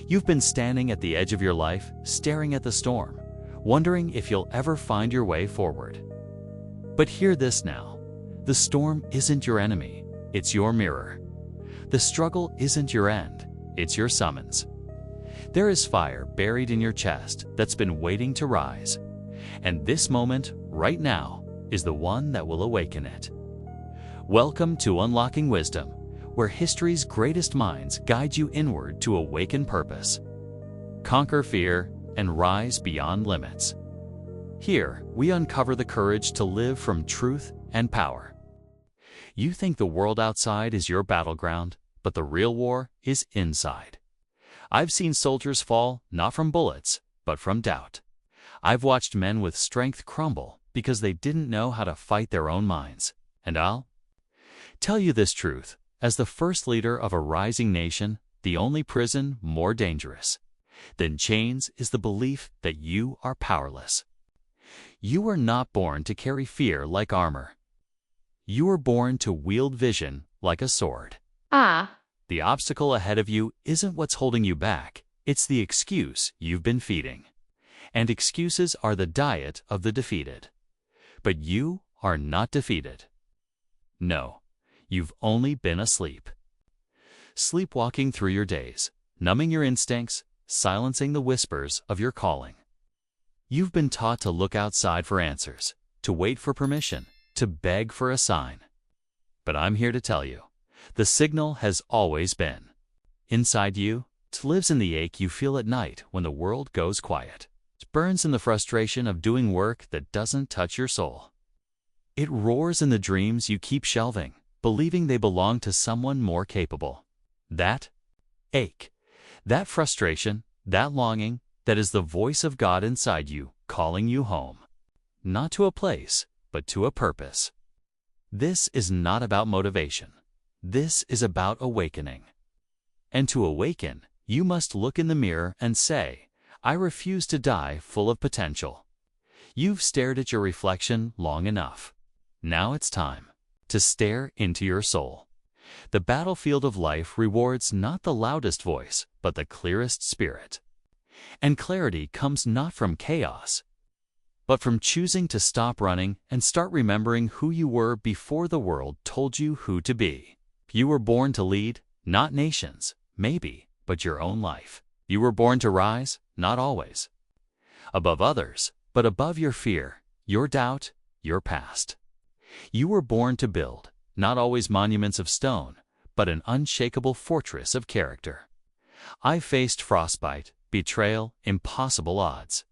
You've been standing at the edge of your life, staring at the storm, wondering if you'll ever find your way forward. But hear this now. The storm isn't your enemy, it's your mirror. The struggle isn't your end, it's your summons. There is fire buried in your chest that's been waiting to rise. And this moment, right now, is the one that will awaken it. Welcome to Unlocking Wisdom, where history's greatest minds guide you inward to awaken purpose, conquer fear, and rise beyond limits. Here, we uncover the courage to live from truth and power. You think the world outside is your battleground, but the real war is inside. I've seen soldiers fall not from bullets, but from doubt. I've watched men with strength crumble because they didn't know how to fight their own minds. And I'll tell you this truth, as the first leader of a rising nation, the only prison more dangerous than chains is the belief that you are powerless. You were not born to carry fear like armor. You were born to wield vision like a sword. The obstacle ahead of you isn't what's holding you back, it's the excuse you've been feeding. And excuses are the diet of the defeated. But you are not defeated. No, you've only been asleep. Sleepwalking through your days, numbing your instincts, silencing the whispers of your calling. You've been taught to look outside for answers, to wait for permission, to beg for a sign. But I'm here to tell you, the signal has always been. Inside you, it lives in the ache you feel at night when the world goes quiet. It burns in the frustration of doing work that doesn't touch your soul. It roars in the dreams you keep shelving, believing they belong to someone more capable. That ache, that frustration, that longing, that is the voice of God inside you calling you home. Not to a place, but to a purpose. This is not about motivation. This is about awakening. And to awaken, you must look in the mirror and say, I refuse to die full of potential. You've stared at your reflection long enough. Now it's time to stare into your soul. The battlefield of life rewards not the loudest voice, but the clearest spirit. And clarity comes not from chaos, but from choosing to stop running and start remembering who you were before the world told you who to be. You were born to lead, not nations, maybe, but your own life. You were born to rise, not always above others, but above your fear, your doubt, your past. You were born to build, not always monuments of stone, but an unshakable fortress of character. I faced frostbite, betrayal, impossible odds.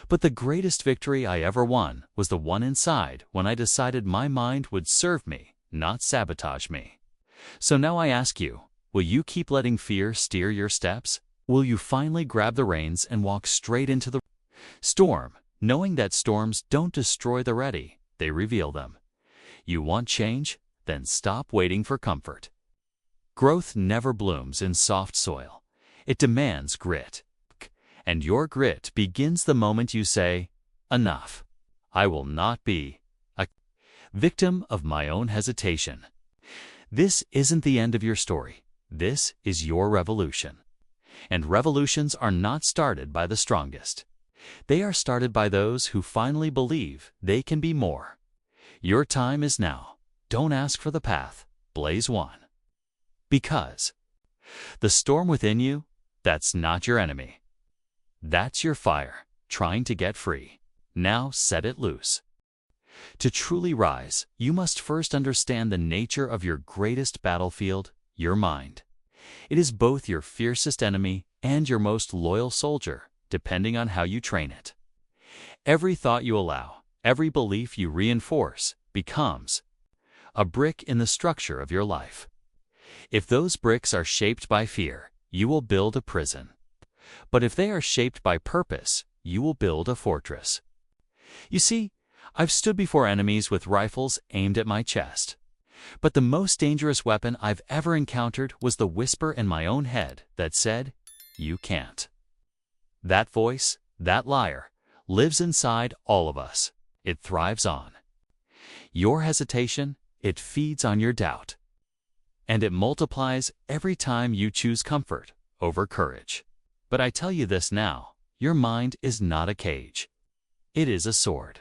But the greatest victory I ever won was the one inside when I decided my mind would serve me, not sabotage me. So now I ask you, will you keep letting fear steer your steps? Will you finally grab the reins and walk straight into the storm, knowing that storms don't destroy the ready, they reveal them? You want change? Then stop waiting for comfort. Growth never blooms in soft soil. It demands grit. And your grit begins the moment you say, enough. I will not be a victim of my own hesitation. This isn't the end of your story. This is your revolution. And revolutions are not started by the strongest. They are started by those who finally believe they can be more. Your time is now. Don't ask for the path. Blaze one. Because the storm within you, that's not your enemy. That's your fire, trying to get free. Now set it loose. To truly rise, you must first understand the nature of your greatest battlefield, your mind. It is both your fiercest enemy and your most loyal soldier, depending on how you train it. Every thought you allow, every belief you reinforce, becomes a brick in the structure of your life. If those bricks are shaped by fear, you will build a prison. But if they are shaped by purpose, you will build a fortress. You see, I've stood before enemies with rifles aimed at my chest. But the most dangerous weapon I've ever encountered was the whisper in my own head that said, you can't. That voice, that liar, lives inside all of us. It thrives on your hesitation, it feeds on your doubt. And it multiplies every time you choose comfort over courage. But I tell you this now, your mind is not a cage. It is a sword.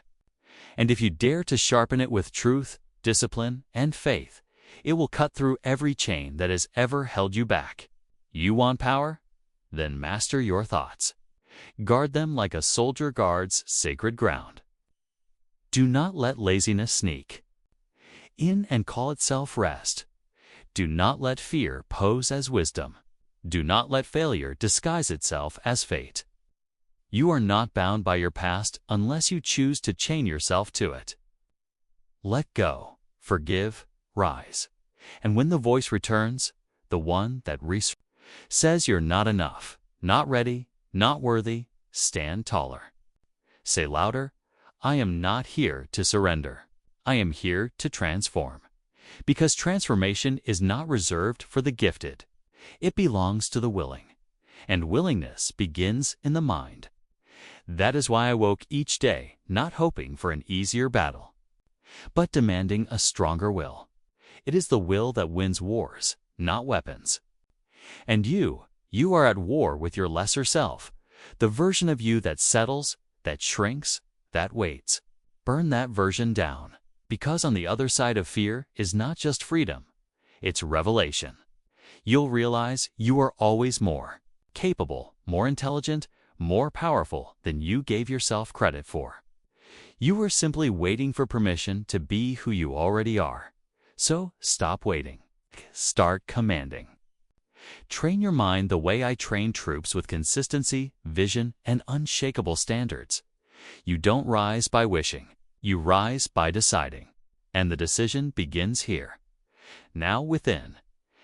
And if you dare to sharpen it with truth, discipline, and faith, it will cut through every chain that has ever held you back. You want power? Then master your thoughts. Guard them like a soldier guards sacred ground. Do not let laziness sneak in and call itself rest. Do not let fear pose as wisdom. Do not let failure disguise itself as fate. You are not bound by your past unless you choose to chain yourself to it. Let go, forgive, rise. And when the voice returns, the one that says you're not enough, not ready, not worthy, stand taller. Say louder, I am not here to surrender. I am here to transform. Because transformation is not reserved for the gifted. It belongs to the willing. And willingness begins in the mind. That is why I woke each day not hoping for an easier battle, but demanding a stronger will. It is the will that wins wars, not weapons. And you are at war with your lesser self, the version of you that settles, that shrinks, that waits. Burn that version down, because on the other side of fear is not just freedom, it's revelation. You'll realize you are always more capable, more intelligent, more powerful than you gave yourself credit for. You are simply waiting for permission to be who you already are. So stop waiting. Start commanding. Train your mind the way I train troops with consistency, vision, and unshakable standards. You don't rise by wishing. You rise by deciding. And the decision begins here. Now within.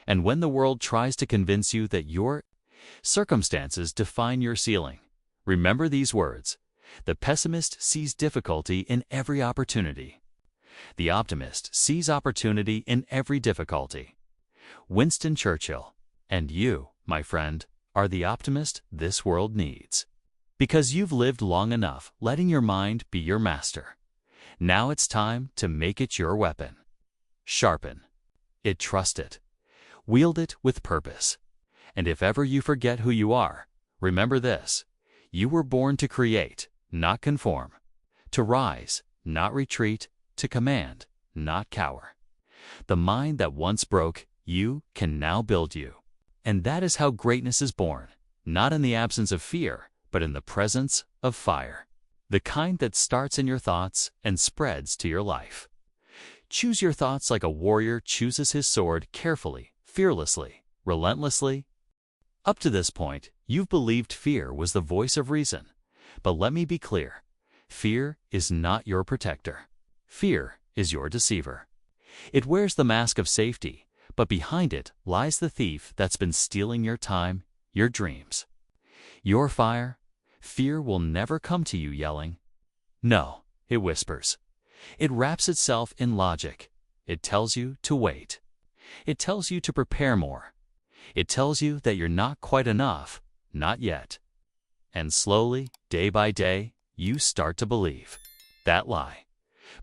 And when the world tries to convince you that your circumstances define your ceiling, remember these words. The pessimist sees difficulty in every opportunity. The optimist sees opportunity in every difficulty. Winston Churchill. And you, my friend, are the optimist this world needs. Because you've lived long enough letting your mind be your master. Now it's time to make it your weapon. Sharpen it, trust it. Wield it with purpose. And if ever you forget who you are, remember this. You were born to create, not conform. To rise, not retreat. To command, not cower. The mind that once broke you can now build you. And that is how greatness is born, not in the absence of fear, but in the presence of fire. The kind that starts in your thoughts and spreads to your life. Choose your thoughts like a warrior chooses his sword carefully, fearlessly, relentlessly. Up to this point, you've believed fear was the voice of reason. But let me be clear. Fear is not your protector. Fear is your deceiver. It wears the mask of safety, but behind it lies the thief that's been stealing your time, your dreams. Your fire, fear will never come to you yelling. No, it whispers. It wraps itself in logic. It tells you to wait. It tells you to prepare more. It tells you that you're not quite enough, not yet. And slowly, day by day, you start to believe that lie.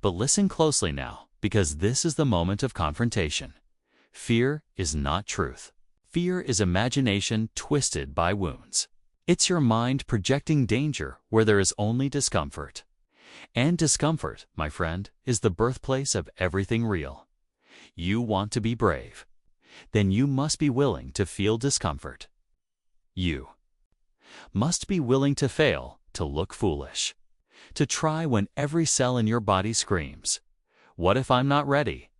But listen closely now, because this is the moment of confrontation. Fear is not truth. Fear is imagination twisted by wounds. It's your mind projecting danger where there is only discomfort. And discomfort, my friend, is the birthplace of everything real. You want to be brave. Then you must be willing to feel discomfort. You must be willing to fail, to look foolish. To try when every cell in your body screams, what if I'm not ready?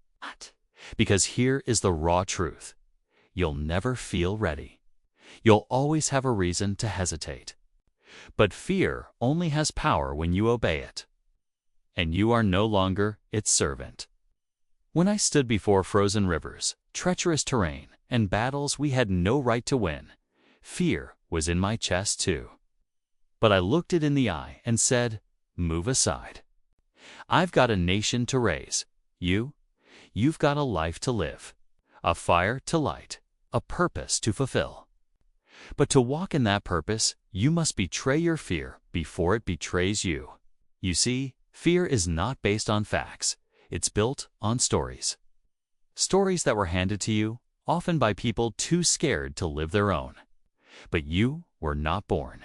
Because here is the raw truth. You'll never feel ready. You'll always have a reason to hesitate. But fear only has power when you obey it. And you are no longer its servant. When I stood before frozen rivers, treacherous terrain, and battles we had no right to win, fear was in my chest too. But I looked it in the eye and said, move aside. I've got a nation to raise. You've got a life to live, a fire to light, a purpose to fulfill. But to walk in that purpose, you must betray your fear before it betrays you. You see, fear is not based on facts. It's built on stories. Stories that were handed to you, often by people too scared to live their own. But you were not born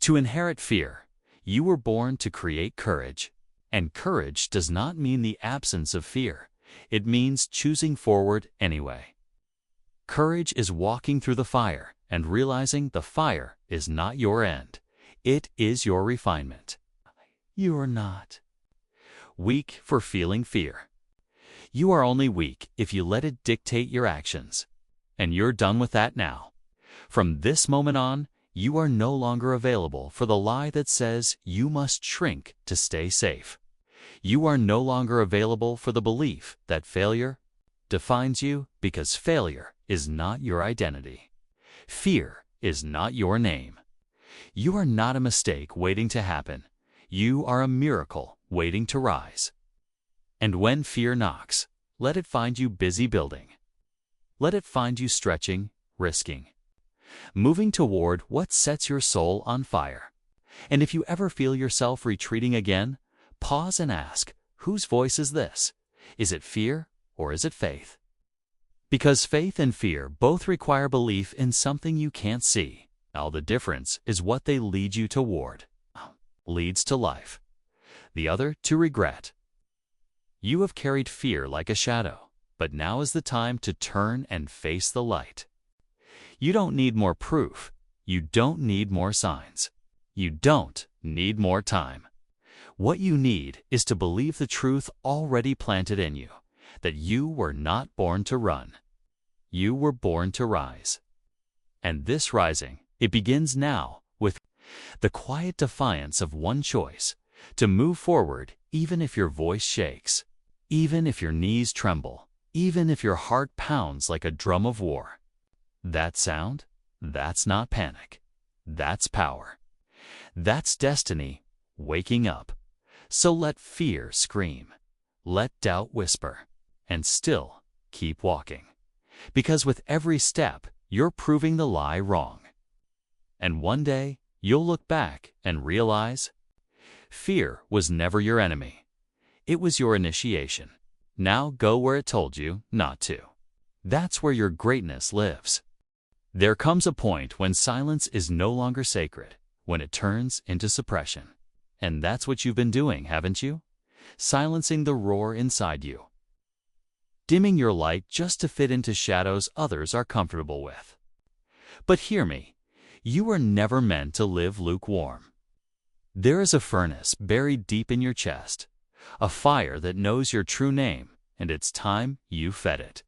to inherit fear. You were born to create courage. And courage does not mean the absence of fear. It means choosing forward anyway. Courage is walking through the fire and realizing the fire is not your end. It is your refinement. You are not weak for feeling fear. You are only weak if you let it dictate your actions. And you're done with that now. From this moment on, you are no longer available for the lie that says you must shrink to stay safe. You are no longer available for the belief that failure defines you, because failure is not your identity. Fear is not your name. You are not a mistake waiting to happen. You are a miracle waiting to rise. And when fear knocks, let it find you busy building. Let it find you stretching, risking, moving toward what sets your soul on fire. And if you ever feel yourself retreating again, pause and ask, whose voice is this? Is it fear or is it faith? Because faith and fear both require belief in something you can't see. All the difference is what they lead you toward. Leads to life. The other to regret. You have carried fear like a shadow, but now is the time to turn and face the light. You don't need more proof. You don't need more signs. You don't need more time. What you need is to believe the truth already planted in you, that you were not born to run. You were born to rise. And this rising, it begins now with the quiet defiance of one choice, to move forward even if your voice shakes, even if your knees tremble, even if your heart pounds like a drum of war. That sound? That's not panic. That's power. That's destiny waking up. So let fear scream. Let doubt whisper. And still keep walking. Because with every step, you're proving the lie wrong. And one day, you'll look back and realize fear was never your enemy. It was your initiation. Now go where it told you not to. That's where your greatness lives. There comes a point when silence is no longer sacred, when it turns into suppression. And that's what you've been doing, haven't you? Silencing the roar inside you. Dimming your light just to fit into shadows others are comfortable with. But hear me, you were never meant to live lukewarm. There is a furnace buried deep in your chest, a fire that knows your true name, and it's time you fed it.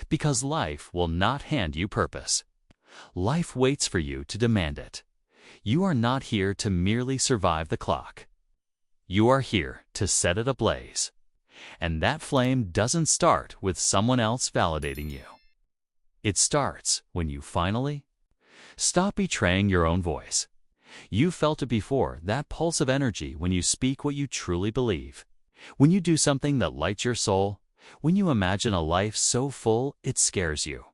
Because life will not hand you purpose. Life waits for you to demand it. You are not here to merely survive the clock. You are here to set it ablaze. And that flame doesn't start with someone else validating you. It starts when you finally stop betraying your own voice. You felt it before, that pulse of energy when you speak what you truly believe. When you do something that lights your soul. When you imagine a life so full it scares you.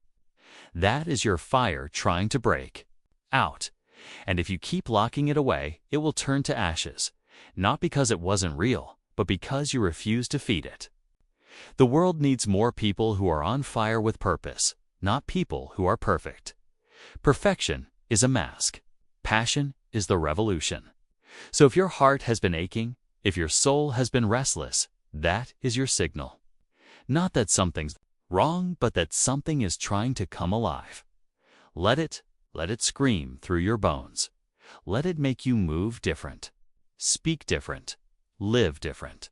That is your fire trying to break out. And if you keep locking it away, it will turn to ashes. Not because it wasn't real, but because you refuse to feed it. The world needs more people who are on fire with purpose, not people who are perfect. Perfection is a mask. Passion is the revolution. So if your heart has been aching, if your soul has been restless, that is your signal. Not that something's wrong, but that something is trying to come alive. Let it scream through your bones. Let it make you move different, speak different, live different.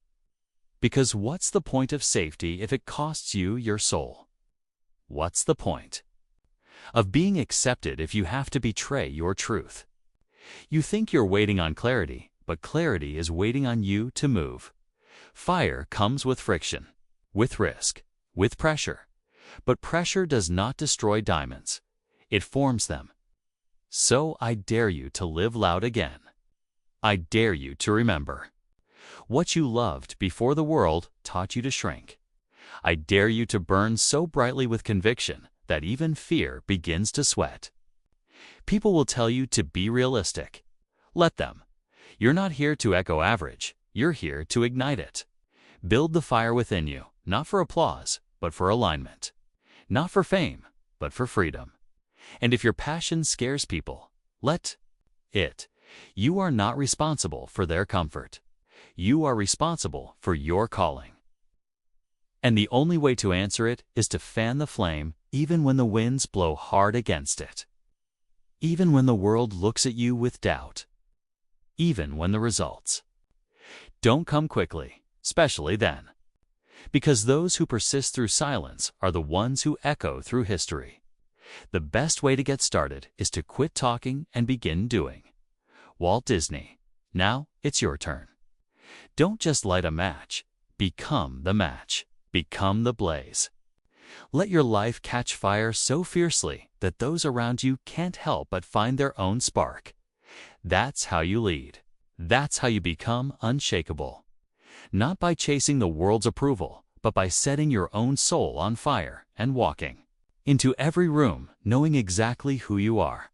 Because what's the point of safety if it costs you your soul? What's the point of being accepted if you have to betray your truth? You think you're waiting on clarity, but clarity is waiting on you to move. Fire comes with friction, with risk, with pressure. But pressure does not destroy diamonds. It forms them. So I dare you to live loud again. I dare you to remember what you loved before the world taught you to shrink. I dare you to burn so brightly with conviction that even fear begins to sweat. People will tell you to be realistic. Let them. You're not here to echo average. You're here to ignite it. Build the fire within you, not for applause, but for alignment. Not for fame, but for freedom. And if your passion scares people, let it. You are not responsible for their comfort. You are responsible for your calling. And the only way to answer it is to fan the flame even when the winds blow hard against it. Even when the world looks at you with doubt. Even when the results don't come quickly, especially then. Because those who persist through silence are the ones who echo through history. The best way to get started is to quit talking and begin doing. Walt Disney, now it's your turn. Don't just light a match. Become the match. Become the blaze. Let your life catch fire so fiercely that those around you can't help but find their own spark. That's how you lead. That's how you become unshakable. Not by chasing the world's approval, but by setting your own soul on fire and walking into every room knowing exactly who you are.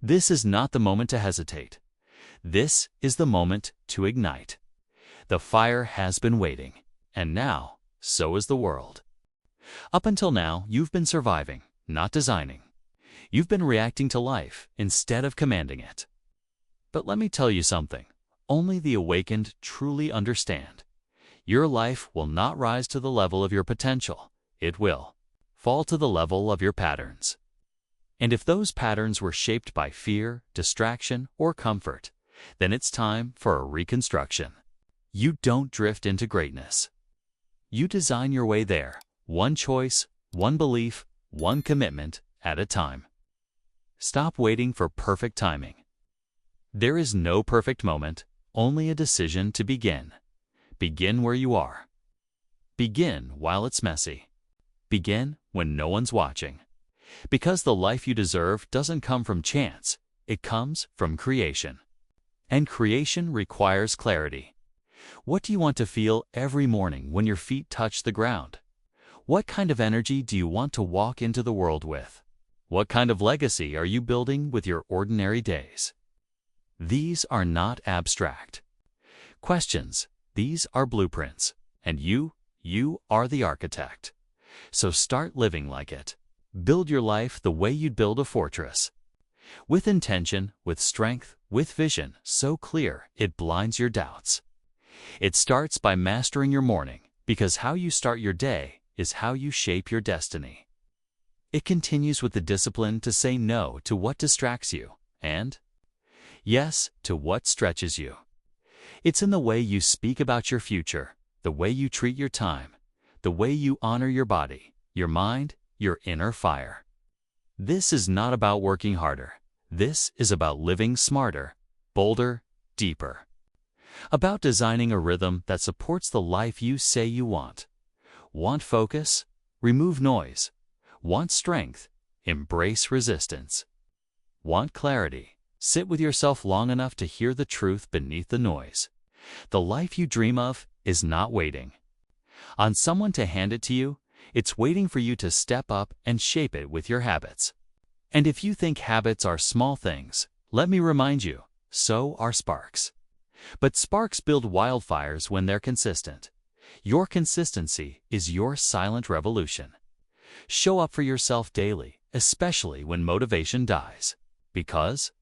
This is not the moment to hesitate. This is the moment to ignite. The fire has been waiting, and now, so is the world. Up until now, you've been surviving, not designing. You've been reacting to life instead of commanding it. But let me tell you something. Only the awakened truly understand. Your life will not rise to the level of your potential. It will fall to the level of your patterns. And if those patterns were shaped by fear, distraction, or comfort, then it's time for a reconstruction. You don't drift into greatness. You design your way there, one choice, one belief, one commitment at a time. Stop waiting for perfect timing. There is no perfect moment, only a decision to begin. Begin where you are. Begin while it's messy. Begin when no one's watching. Because the life you deserve doesn't come from chance, it comes from creation. And creation requires clarity. What do you want to feel every morning when your feet touch the ground? What kind of energy do you want to walk into the world with? What kind of legacy are you building with your ordinary days? These are not abstract questions. These are blueprints. And you are the architect. So start living like it. Build your life the way you'd build a fortress. With intention, with strength, with vision so clear it blinds your doubts. It starts by mastering your morning, because how you start your day is how you shape your destiny. It continues with the discipline to say no to what distracts you, and yes to what stretches you. It's in the way you speak about your future, the way you treat your time, the way you honor your body, your mind, your inner fire. This is not about working harder. This is about living smarter, bolder, deeper. About designing a rhythm that supports the life you say you want. Want focus? Remove noise. Want strength? Embrace resistance. Want clarity? Sit with yourself long enough to hear the truth beneath the noise. The life you dream of is not waiting on someone to hand it to you. It's waiting for you to step up and shape it with your habits. And if you think habits are small things, let me remind you, so are sparks. But sparks build wildfires when they're consistent. Your consistency is your silent revolution. Show up for yourself daily, especially when motivation dies. Because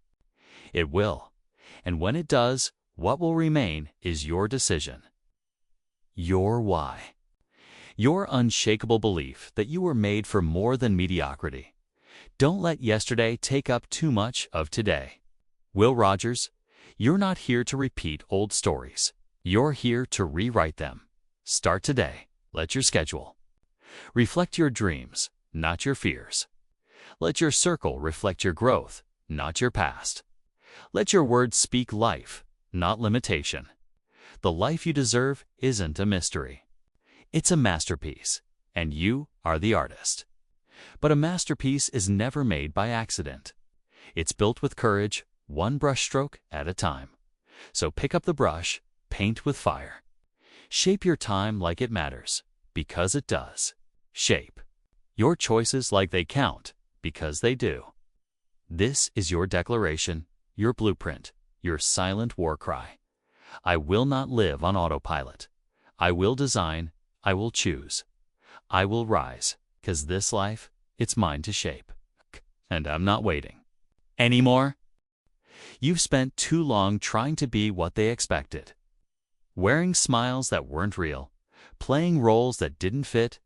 it will. And when it does, what will remain is your decision. Your why. Your unshakable belief that you were made for more than mediocrity. Don't let yesterday take up too much of today. Will Rogers, you're not here to repeat old stories. You're here to rewrite them. Start today. Let your schedule reflect your dreams, not your fears. Let your circle reflect your growth, not your past. Let your words speak life, not limitation. The life you deserve isn't a mystery. It's a masterpiece, and you are the artist. But a masterpiece is never made by accident. It's built with courage, one brushstroke at a time. So pick up the brush, paint with fire. Shape your time like it matters, because it does. Shape your choices like they count, because they do. This is your declaration, your blueprint, your silent war cry. I will not live on autopilot. I will design, I will choose. I will rise, 'cause this life, it's mine to shape. and I'm not waiting anymore. You've spent too long trying to be what they expected, wearing smiles that weren't real, playing roles that didn't fit,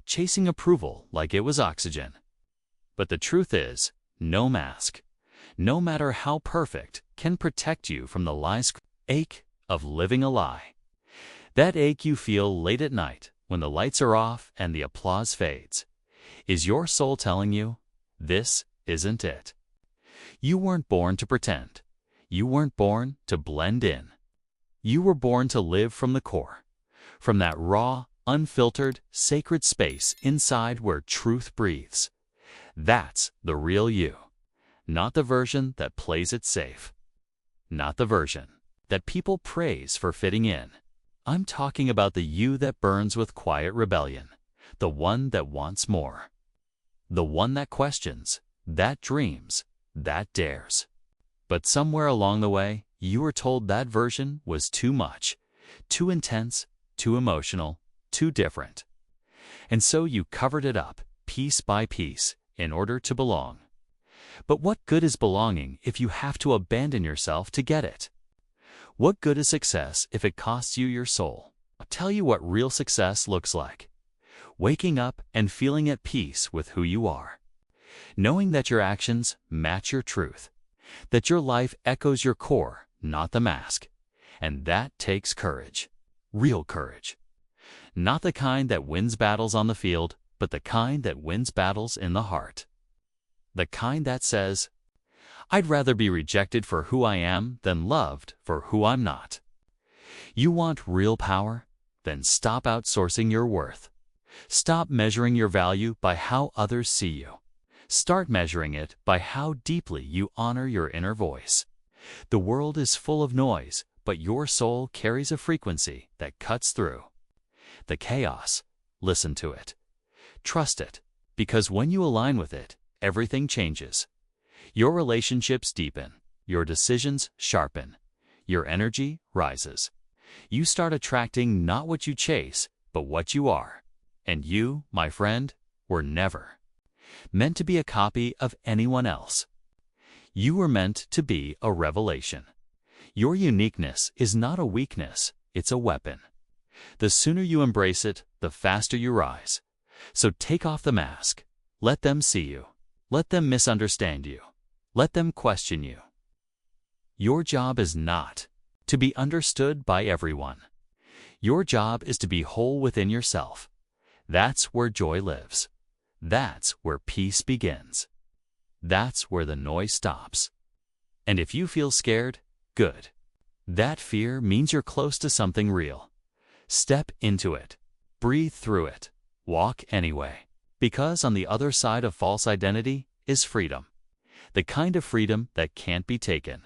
chasing approval like it was oxygen. But the truth is, no mask, no matter how perfect, can protect you from the lies ache of living a lie. That ache you feel late at night when the lights are off and the applause fades. Is your soul telling you, this isn't it? You weren't born to pretend. You weren't born to blend in. You were born to live from the core, from that raw, unfiltered, sacred space inside where truth breathes. That's the real you, not the version that plays it safe, not the version that people praise for fitting in. I'm talking about the you that burns with quiet rebellion, the one that wants more, the one that questions, that dreams, that dares. But somewhere along the way, you were told that version was too much, too intense, too emotional, too different. And so you covered it up, piece by piece, in order to belong. But what good is belonging if you have to abandon yourself to get it? What good is success if it costs you your soul? I'll tell you what real success looks like. Waking up and feeling at peace with who you are. Knowing that your actions match your truth. That your life echoes your core, not the mask. And that takes courage. Real courage. Not the kind that wins battles on the field, but the kind that wins battles in the heart. The kind that says, I'd rather be rejected for who I am than loved for who I'm not. You want real power? Then stop outsourcing your worth. Stop measuring your value by how others see you. Start measuring it by how deeply you honor your inner voice. The world is full of noise, but your soul carries a frequency that cuts through the chaos. Listen to it. Trust it, because when you align with it, everything changes. Your relationships deepen, your decisions sharpen, your energy rises. You start attracting not what you chase, but what you are. And you, my friend, were never meant to be a copy of anyone else. You were meant to be a revelation. Your uniqueness is not a weakness, it's a weapon. The sooner you embrace it, the faster you rise. So take off the mask. Let them see you. Let them misunderstand you. Let them question you. Your job is not to be understood by everyone. Your job is to be whole within yourself. That's where joy lives. That's where peace begins. That's where the noise stops. And if you feel scared, good. That fear means you're close to something real. Step into it. Breathe through it. Walk anyway. Because on the other side of false identity is freedom. The kind of freedom that can't be taken.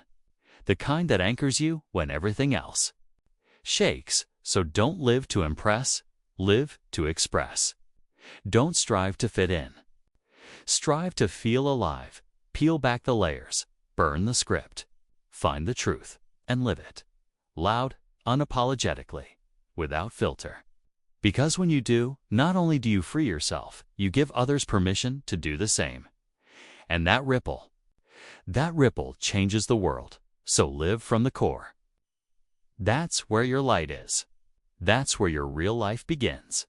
The kind that anchors you when everything else shakes. So don't live to impress, live to express. Don't strive to fit in. Strive to feel alive. Peel back the layers. Burn the script. Find the truth and live it. Loud, unapologetically, without filter. Because when you do, not only do you free yourself, you give others permission to do the same. And that ripple changes the world. So live from the core. That's where your light is. That's where your real life begins.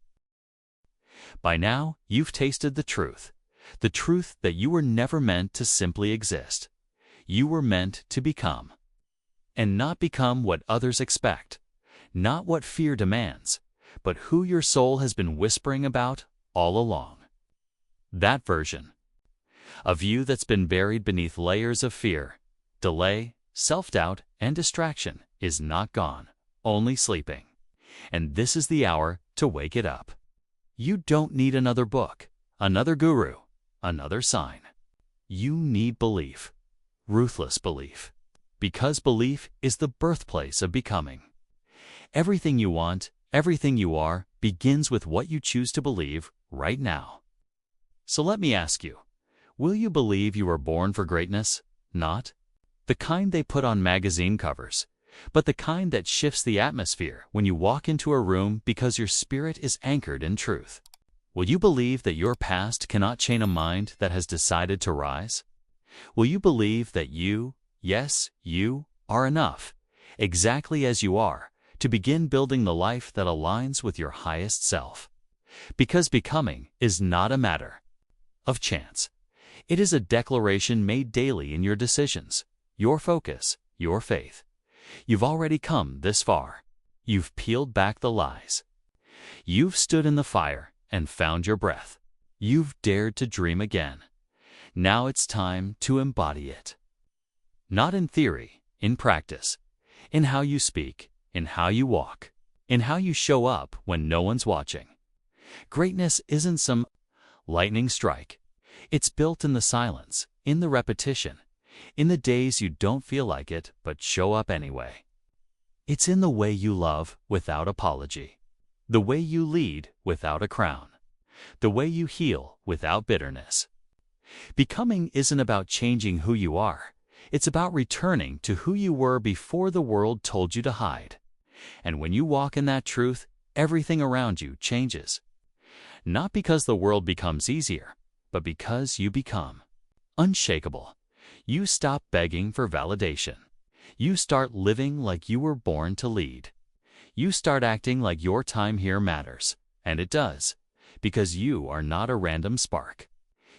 By now, you've tasted the truth that you were never meant to simply exist. You were meant to become. And not become what others expect, not what fear demands, but who your soul has been whispering about all along. That version of you that's been buried beneath layers of fear, delay, self-doubt, and distraction is not gone, only sleeping. And this is the hour to wake it up. You don't need another book, another guru, another sign. You need belief, ruthless belief, because belief is the birthplace of becoming. Everything you want, everything you are, begins with what you choose to believe right now. So let me ask you, will you believe you were born for greatness? Not the kind they put on magazine covers, but the kind that shifts the atmosphere when you walk into a room because your spirit is anchored in truth. Will you believe that your past cannot chain a mind that has decided to rise? Will you believe that you, yes, you, are enough, exactly as you are, to begin building the life that aligns with your highest self? Because becoming is not a matter of chance. It is a declaration made daily in your decisions, your focus, your faith. You've already come this far. You've peeled back the lies. You've stood in the fire and found your breath. You've dared to dream again. Now it's time to embody it. Not in theory, in practice, in how you speak, in how you walk, in how you show up when no one's watching. Greatness isn't some lightning strike. It's built in the silence, in the repetition, in the days you don't feel like it but show up anyway. It's in the way you love without apology, the way you lead without a crown, the way you heal without bitterness. Becoming isn't about changing who you are. It's about returning to who you were before the world told you to hide. And when you walk in that truth, everything around you changes. Not because the world becomes easier, but because you become unshakable. You stop begging for validation. You start living like you were born to lead. You start acting like your time here matters, and it does, because you are not a random spark.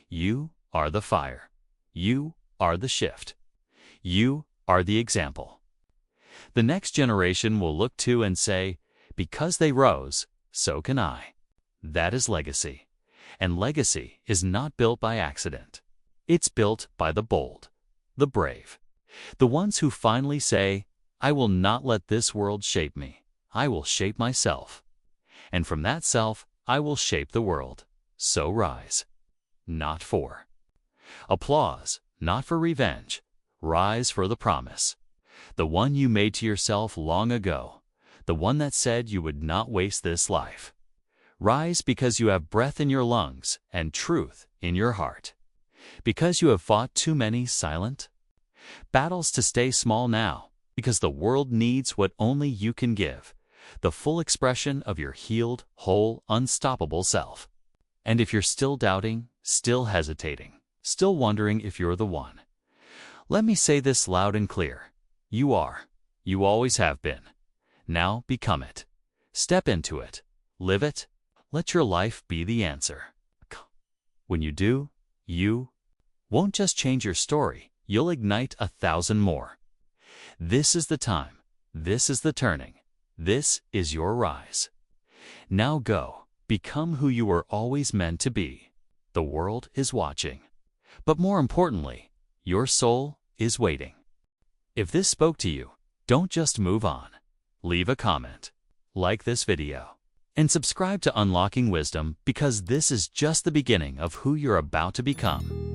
You are the fire. You are the shift. You are the example. The next generation will look to and say, because they rose, so can I. That is legacy. And legacy is not built by accident. It's built by the bold, the brave, the ones who finally say, I will not let this world shape me. I will shape myself. And from that self, I will shape the world. So rise. Not for applause, not for revenge. Rise for the promise. The one you made to yourself long ago. The one that said you would not waste this life. Rise because you have breath in your lungs and truth in your heart. Because you have fought too many silent battles to stay small now. Because the world needs what only you can give. The full expression of your healed, whole, unstoppable self. And if you're still doubting, still hesitating, still wondering if you're the one, let me say this loud and clear. You are. You always have been. Now become it. Step into it. Live it. Let your life be the answer. When you do, you won't just change your story, you'll ignite 1,000 more. This is the time. This is the turning. This is your rise. Now go. Become who you were always meant to be. The world is watching. But more importantly, your soul is waiting. If this spoke to you, don't just move on. Leave a comment, like this video, and subscribe to Unlocking Wisdom because this is just the beginning of who you're about to become.